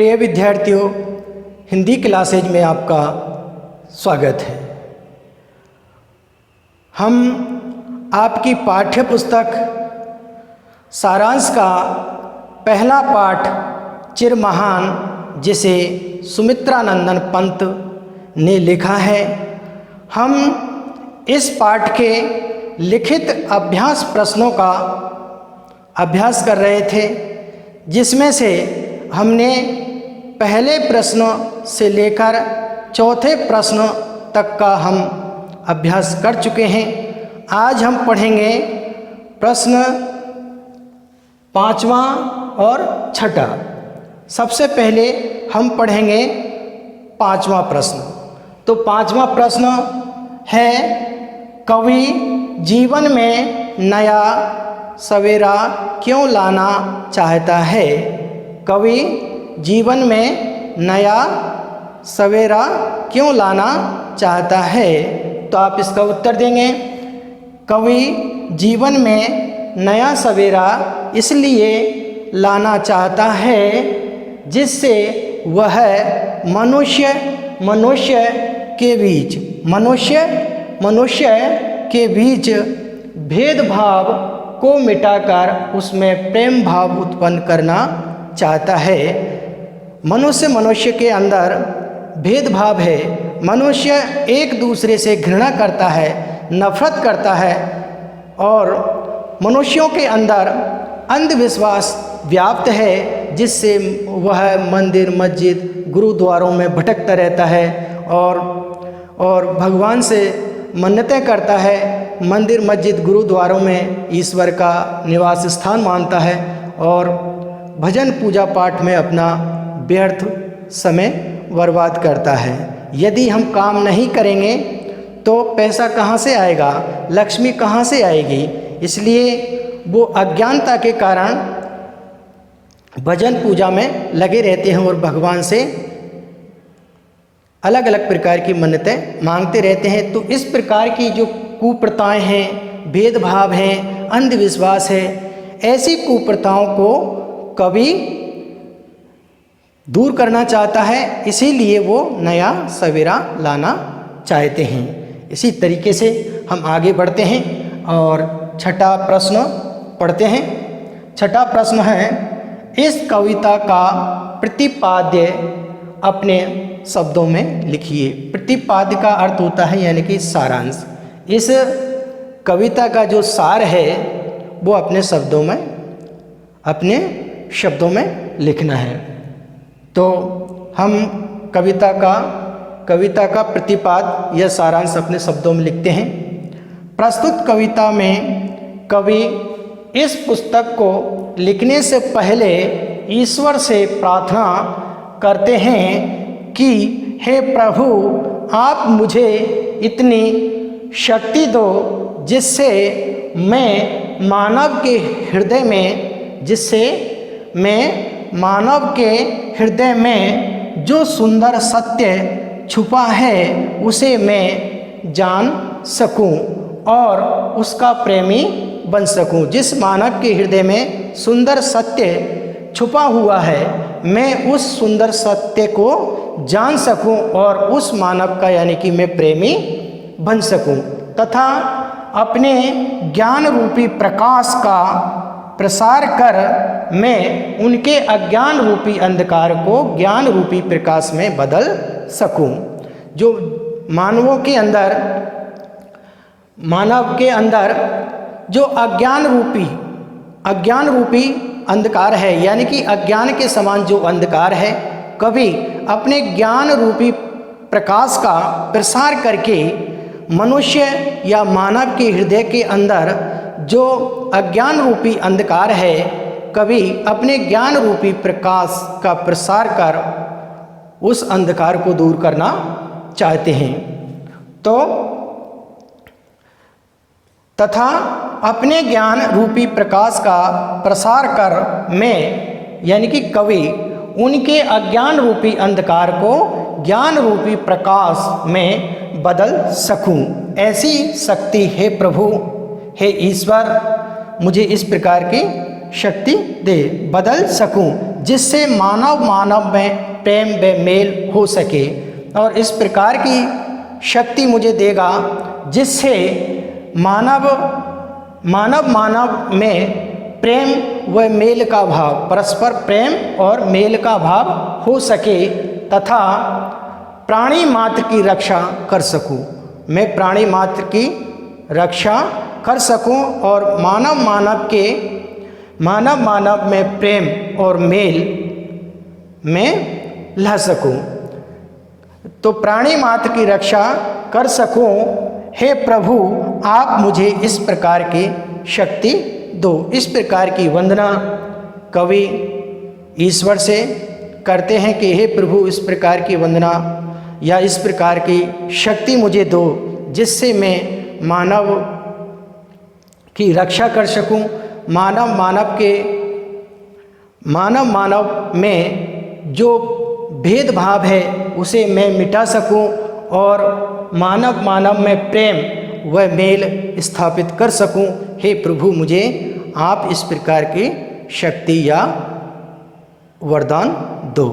प्रिय विद्यार्थियों, हिंदी क्लासेज में आपका स्वागत है। हम आपकी पाठ्य पुस्तक सारांश का पहला पाठ चिरमहान, जिसे सुमित्रानंदन पंत ने लिखा है, हम इस पाठ के लिखित अभ्यास प्रश्नों का अभ्यास कर रहे थे, जिसमें से हमने पहले प्रश्न से लेकर चौथे प्रश्न तक का हम अभ्यास कर चुके हैं। आज हम पढ़ेंगे प्रश्न पाँचवा और छठा। सबसे पहले हम पढ़ेंगे पाँचवा प्रश्न। तो पाँचवा प्रश्न है, कवि जीवन में नया सवेरा क्यों लाना चाहता है? कवि जीवन में नया सवेरा क्यों लाना चाहता है? तो आप इसका उत्तर देंगे, कवि जीवन में नया सवेरा इसलिए लाना चाहता है जिससे वह मनुष्य के बीच भेदभाव को मिटाकर उसमें प्रेम भाव उत्पन्न करना चाहता है। मनुष्य के अंदर भेदभाव है। मनुष्य एक दूसरे से घृणा करता है, नफरत करता है, और मनुष्यों के अंदर अंधविश्वास व्याप्त है, जिससे वह मंदिर, मस्जिद, गुरुद्वारों में भटकता रहता है और भगवान से मन्नतें करता है। मंदिर, मस्जिद, गुरुद्वारों में ईश्वर का निवास स्थान मानता है और भजन पूजा पाठ में अपना व्यर्थ समय बर्बाद करता है। यदि हम काम नहीं करेंगे तो पैसा कहाँ से आएगा, लक्ष्मी कहाँ से आएगी? इसलिए वो अज्ञानता के कारण भजन पूजा में लगे रहते हैं और भगवान से अलग अलग प्रकार की मन्नतें मांगते रहते हैं। तो इस प्रकार की जो कुप्रथाएं हैं, भेदभाव हैं, अंधविश्वास है, ऐसी कुप्रथाओं को कवि दूर करना चाहता है, इसीलिए वो नया सवेरा लाना चाहते हैं। इसी तरीके से हम आगे बढ़ते हैं और छठा प्रश्न पढ़ते हैं। छठा प्रश्न है, इस कविता का प्रतिपाद्य अपने शब्दों में लिखिए। प्रतिपाद्य का अर्थ होता है यानी कि सारांश। इस कविता का जो सार है वो अपने शब्दों में लिखना है। तो हम कविता का प्रतिपाद या सारांश अपने शब्दों में लिखते हैं। प्रस्तुत कविता में कवि इस पुस्तक को लिखने से पहले ईश्वर से प्रार्थना करते हैं कि हे प्रभु, आप मुझे इतनी शक्ति दो जिससे मैं मानव के हृदय में जो सुंदर सत्य छुपा है उसे मैं जान सकूं और उसका प्रेमी बन सकूं। जिस मानव के हृदय में सुंदर सत्य छुपा हुआ है, मैं उस सुंदर सत्य को जान सकूं और उस मानव का यानी कि मैं प्रेमी बन सकूं, तथा अपने ज्ञान रूपी प्रकाश का प्रसार कर मैं उनके अज्ञान रूपी अंधकार को ज्ञान रूपी प्रकाश में बदल सकूं। जो मानव के अंदर जो अज्ञान रूपी अंधकार है, यानी कि अज्ञान के समान जो अंधकार है, कभी अपने ज्ञान रूपी प्रकाश का प्रसार करके मनुष्य या मानव के हृदय के अंदर जो अज्ञान रूपी अंधकार है, कभी अपने ज्ञान रूपी प्रकाश का प्रसार कर उस अंधकार को दूर करना चाहते हैं। तो तथा अपने ज्ञान रूपी प्रकाश का प्रसार कर मैं यानी कि कवि उनके अज्ञान रूपी अंधकार को ज्ञान रूपी प्रकाश में बदल सकूं। ऐसी शक्ति हे प्रभु, हे ईश्वर, मुझे इस प्रकार की शक्ति दे, बदल सकूं, जिससे मानव मानव में प्रेम व मेल हो सके। और इस प्रकार की शक्ति मुझे देगा जिससे मानव मानव में प्रेम व मेल का भाव, परस्पर प्रेम और मेल का भाव हो सके तथा प्राणी मात्र की रक्षा कर सकूं। मैं प्राणी मात्र की रक्षा कर सकूं और मानव मानव में प्रेम और मेल में ला सकूं। तो प्राणी मात्र की रक्षा कर सकूं। हे प्रभु, आप मुझे इस प्रकार की शक्ति दो। इस प्रकार की वंदना कवि ईश्वर से करते हैं कि हे प्रभु, इस प्रकार की वंदना या इस प्रकार की शक्ति मुझे दो जिससे मैं मानव की रक्षा कर सकूं, मानव में जो भेदभाव है उसे मैं मिटा सकूं और मानव में प्रेम व मेल स्थापित कर सकूं। हे प्रभु, मुझे आप इस प्रकार की शक्ति या वरदान दो।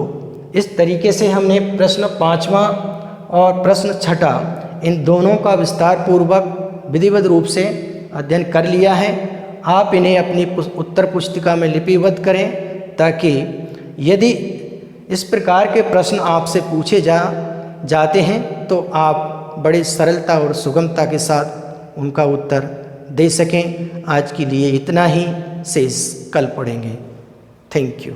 इस तरीके से हमने प्रश्न 5वां और प्रश्न 6 इन दोनों का विस्तार पूर्वक विधिवत रूप से अध्ययन कर लिया है। आप इन्हें अपनी उत्तर पुस्तिका में लिपिबद्ध करें ताकि यदि इस प्रकार के प्रश्न आपसे पूछे जाते हैं तो आप बड़ी सरलता और सुगमता के साथ उनका उत्तर दे सकें। आज के लिए इतना ही, शेष कल पढ़ेंगे। Thank you.